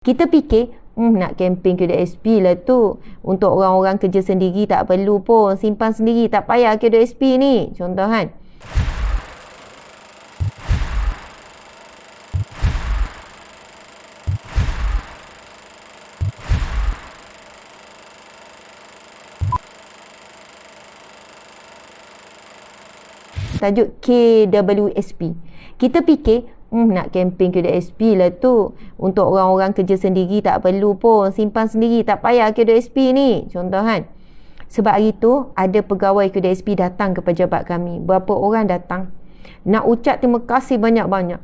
Kita fikir, nak kempen KDSP lah tu. Untuk orang-orang kerja sendiri tak perlu pun. Simpan sendiri, tak payah KDSP ni. Contoh kan. Tajuk KWSP. Kita fikir, nak kempen KWSP lah tu. Untuk orang-orang kerja sendiri tak perlu pun. Simpan sendiri, tak payah KWSP ni. Contoh kan. Sebab hari tu, ada pegawai KWSP datang ke pejabat kami. Berapa orang datang. Nak ucap terima kasih banyak-banyak.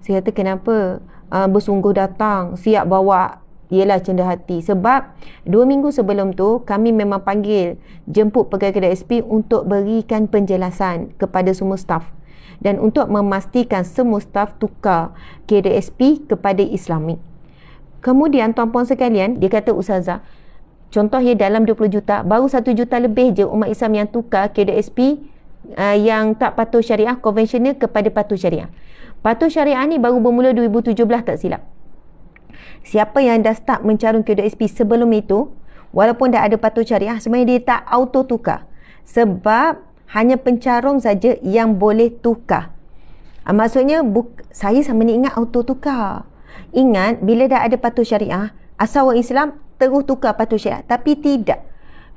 Saya kata, kenapa? Bersungguh datang, siap bawa. Ialah cendah hati. Sebab 2 minggu sebelum tu, kami memang panggil jemput pegawai KWSP untuk berikan penjelasan kepada semua staf. Dan untuk memastikan semua staf tukar KWSP kepada Islamik. Kemudian tuan-puan sekalian, dia kata, Ustazah, contoh ya dalam 20 juta, baru 1 juta lebih je umat Islam yang tukar KWSP yang tak patuh syariah konvensional kepada patuh syariah. Patuh syariah ni baru bermula 2017 tak silap. Siapa yang dah start mencarung KWSP sebelum itu, walaupun dah ada patuh syariah, sebenarnya dia tak auto tukar. Sebab hanya pencarung saja yang boleh tukar. Maksudnya, saya sama ni ingat auto tukar. Ingat, bila dah ada patuh syariah, asal orang Islam terus tukar patuh syariah. Tapi tidak.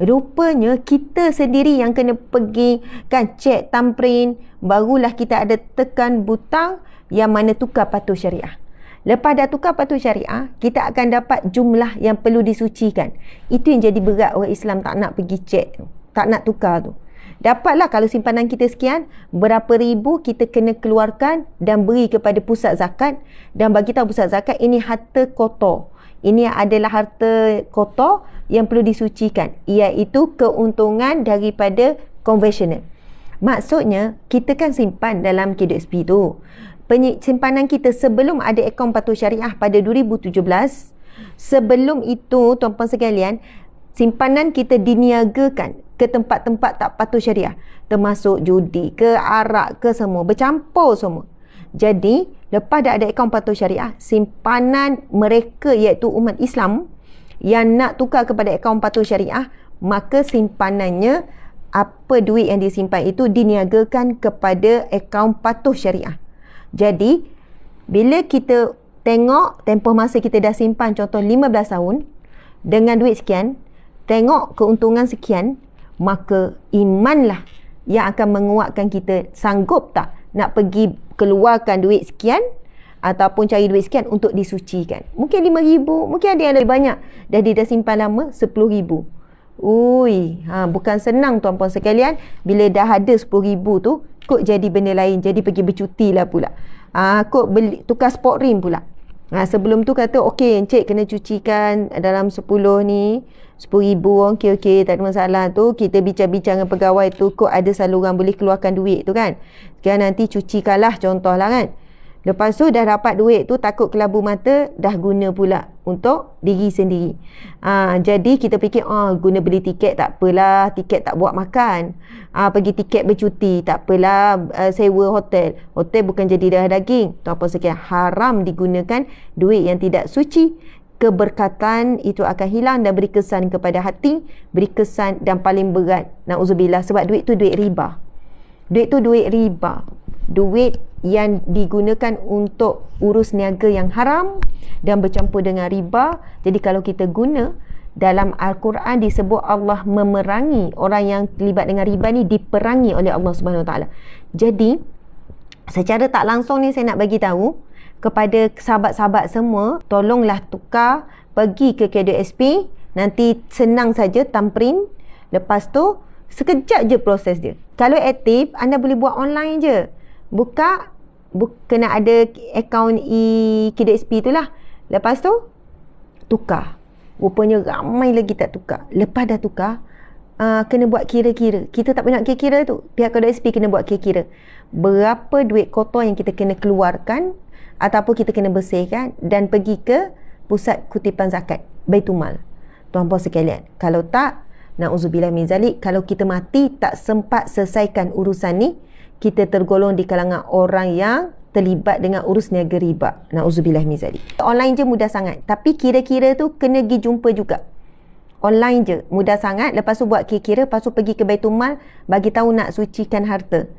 Rupanya, kita sendiri yang kena pergi, kan, cek thumbprint, barulah kita ada tekan butang yang mana tukar patuh syariah. Lepas dah tukar patuh syariah, kita akan dapat jumlah yang perlu disucikan. Itu yang jadi berat orang Islam tak nak pergi cek tu. Tak nak tukar tu. Dapatlah kalau simpanan kita sekian, berapa ribu kita kena keluarkan dan beri kepada pusat zakat. Dan bagi tahu pusat zakat, ini harta kotor. Ini adalah harta kotor yang perlu disucikan. Iaitu keuntungan daripada konvensional. Maksudnya, kita kan simpan dalam KWSP tu. Simpanan kita sebelum ada akaun patuh syariah pada 2017, sebelum itu tuan-puan sekalian, simpanan kita diniagakan ke tempat-tempat tak patuh syariah, termasuk judi ke, arak ke, semua bercampur semua. Jadi lepas dah ada akaun patuh syariah, simpanan mereka iaitu umat Islam yang nak tukar kepada akaun patuh syariah, maka simpanannya, apa duit yang disimpan itu diniagakan kepada akaun patuh syariah. Jadi, bila kita tengok tempoh masa kita dah simpan contoh 15 tahun dengan duit sekian, tengok keuntungan sekian, maka imanlah yang akan menguatkan kita. Sanggup tak nak pergi keluarkan duit sekian ataupun cari duit sekian untuk disucikan. Mungkin 5,000, mungkin ada yang lebih banyak. Dia dah simpan lama 10,000. Bukan senang tuan-puan sekalian. Bila dah ada 10,000 tu, kok jadi benda lain, jadi pergi bercuti lah pula. Kok beli, tukar sport rim pula. Sebelum tu kata, okey encik kena cucikan dalam 10 ni, 10,000, okey, tak ada masalah tu. Kita bincang-bincang dengan pegawai tu, kok ada saluran boleh keluarkan duit tu kan. Sekarang nanti cucikanlah contoh lah kan. Lepas tu dah dapat duit tu, takut kelabu mata, dah guna pula untuk diri sendiri. Jadi kita fikir, guna beli tiket tak apalah, tiket tak buat makan. Pergi tiket bercuti, tak apalah, sewa hotel. Hotel bukan jadi darah daging. Tuan-puan sekalian, haram digunakan duit yang tidak suci. Keberkatan itu akan hilang dan beri kesan kepada hati, beri kesan dan paling berat, na'udzubillah, sebab duit tu duit riba. Duit tu duit riba. Duit yang digunakan untuk urus niaga yang haram dan bercampur dengan riba. Jadi kalau kita guna, dalam Al-Quran disebut Allah memerangi orang yang terlibat dengan riba ni, diperangi oleh Allah Subhanahu Wa Taala. Jadi secara tak langsung ni saya nak bagi tahu kepada sahabat-sahabat semua, tolonglah tukar, pergi ke KWSP, nanti senang saja thumbprint. Lepas tu sekejap je proses dia. Kalau aktif, anda boleh buat online je. Buka, kena ada akaun KWSP tu lah. Lepas tu tukar. Rupanya ramai lagi tak tukar. Lepas dah tukar, kena buat kira-kira. Kita tak pernah kira-kira tu. Pihak KWSP kena buat kira-kira. Berapa duit kotor yang kita kena keluarkan ataupun kita kena bersihkan dan pergi ke pusat kutipan zakat, Baitumal. Tuan-puan sekalian, kalau tak, na'udzubillah min zalik, kalau kita mati tak sempat selesaikan urusan ni, kita tergolong di kalangan orang yang terlibat dengan urus niaga riba. Nauzubillah min zalik. Online je mudah sangat. Tapi kira-kira tu kena pergi jumpa juga. Online je mudah sangat. Lepas tu buat kira-kira, lepas tu pergi ke Baitul Mal, bagi tahu nak sucikan harta.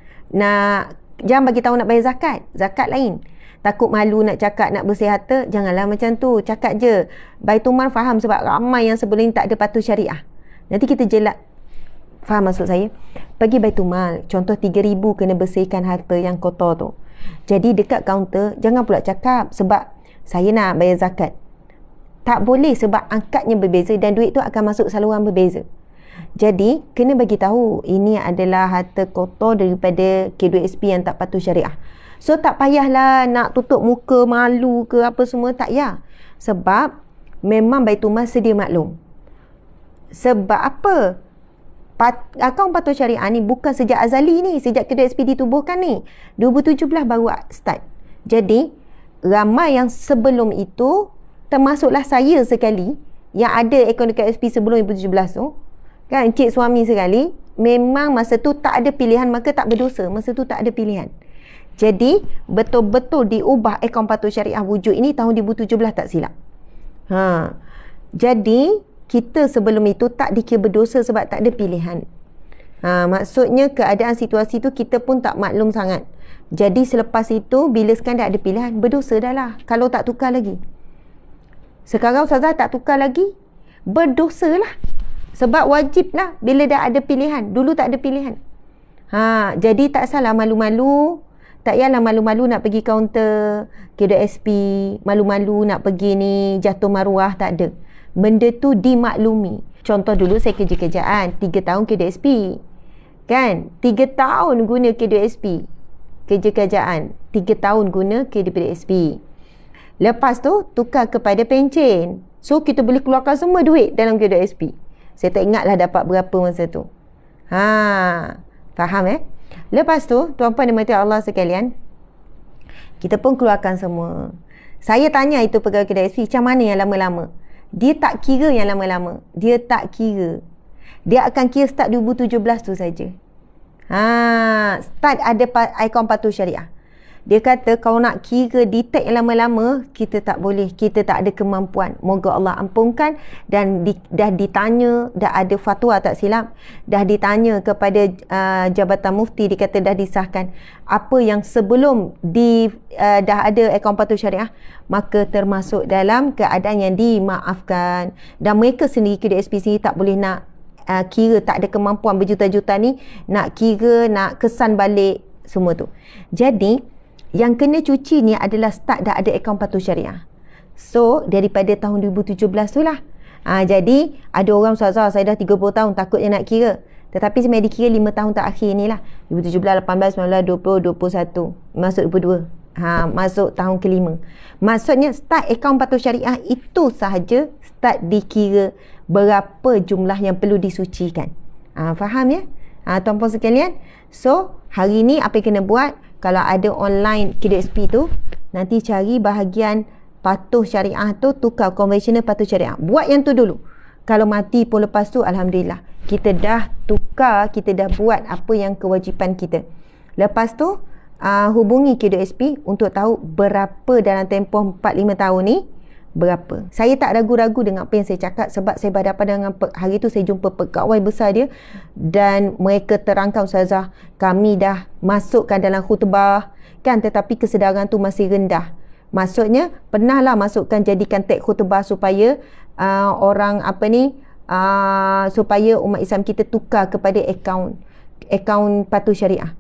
Jangan bagi tahu nak bayar zakat. Zakat lain. Takut malu nak cakap nak bersih harta, janganlah macam tu. Cakap je. Baitul Mal faham sebab ramai yang sebelum ni tak ada patuh syariah. Nanti kita jelak. Faham maksud saya? Pergi Baitul Mal, contoh 3,000 kena bersihkan harta yang kotor tu. Jadi dekat kaunter, jangan pula cakap sebab saya nak bayar zakat. Tak boleh sebab angkatnya berbeza dan duit tu akan masuk saluran berbeza. Jadi, kena bagi tahu ini adalah harta kotor daripada K2SP yang tak patuh syariah. So, tak payahlah nak tutup muka, malu ke apa semua, tak payah. Sebab, memang Baitul Mal sedia maklum. Sebab apa? Akaun patuh syariah ni bukan sejak azali ni, sejak K2SP ditubuhkan ni. 2017 baru start. Jadi, ramai yang sebelum itu, termasuklah saya sekali, yang ada akaun K2SP sebelum 2017 tu, kan, encik suami sekali, memang masa tu tak ada pilihan, maka tak berdosa. Masa tu tak ada pilihan. Jadi, betul-betul diubah akaun patuh syariah wujud ini tahun 2017 tak silap. Jadi, kita sebelum itu tak dikira berdosa sebab tak ada pilihan. Maksudnya keadaan situasi tu kita pun tak maklum sangat. Jadi selepas itu, bila sekarang dah ada pilihan, berdosa dah lah kalau tak tukar lagi. Sekarang Ustazah tak tukar lagi, berdosa lah. Sebab wajib lah bila dah ada pilihan. Dulu tak ada pilihan. Jadi tak salah malu-malu. Tak payahlah malu-malu nak pergi kaunter K2SP, malu-malu nak pergi ni jatuh maruah, tak ada. Benda tu dimaklumi. Contoh dulu saya kerja kerjaan 3 tahun K2SP. Kan? 3 tahun guna K2SP. Kerja kerjaan 3 tahun guna K2SP. Lepas tu tukar kepada pencen. So kita boleh keluarkan semua duit dalam K2SP. Saya tak ingatlah dapat berapa masa tu. Faham Lepas tu, tuan-puan dan puan Allah sekalian, kita pun keluarkan semua. Saya tanya itu pegawai K2SP, macam mana yang lama-lama? Dia tak kira yang lama-lama. Dia tak kira. Dia akan kira start 2017 tu saja. Start ada ikon patuh syariah. Dia kata kalau nak kira detect yang lama-lama, kita tak boleh. Kita tak ada kemampuan. Moga Allah ampunkan. Dan dah ditanya, dah ada fatwa tak silap. Dah ditanya kepada Jabatan Mufti, dia kata dah disahkan. Apa yang sebelum dah ada akaun patuh syariah, maka termasuk dalam keadaan yang dimaafkan. Dan mereka sendiri, K2SP sendiri tak boleh nak kira, tak ada kemampuan berjuta-juta ni, nak kira, nak kesan balik semua tu. Jadi, yang kena cuci ni adalah start dah ada akaun patuh syariah. So, daripada tahun 2017 tu lah. Jadi, ada orang Ustazah, saya dah 30 tahun takutnya nak kira. Tetapi saya dikira 5 tahun terakhir ni lah. 2017, 18, 19, 20, 21. Masuk 22. Masuk tahun kelima. Maksudnya, start akaun patuh syariah itu sahaja start dikira berapa jumlah yang perlu disucikan. Faham ya? Tuan-puan sekalian. So, hari ni apa yang kena buat? Kalau ada online K2SP tu, nanti cari bahagian patuh syariah tu, tukar konvensional patuh syariah. Buat yang tu dulu. Kalau mati pun lepas tu, Alhamdulillah. Kita dah tukar, kita dah buat apa yang kewajipan kita. Lepas tu, hubungi K2SP untuk tahu berapa dalam tempoh 4-5 tahun ni, berapa. Saya tak ragu-ragu dengan apa yang saya cakap sebab saya berhadapan dengan hari tu saya jumpa pegawai besar dia dan mereka terangkan, Ustazah, kami dah masukkan dalam khutbah kan, tetapi kesedaran tu masih rendah. Maksudnya pernahlah masukkan, jadikan teks khutbah supaya supaya umat Islam kita tukar kepada akaun patuh syariah.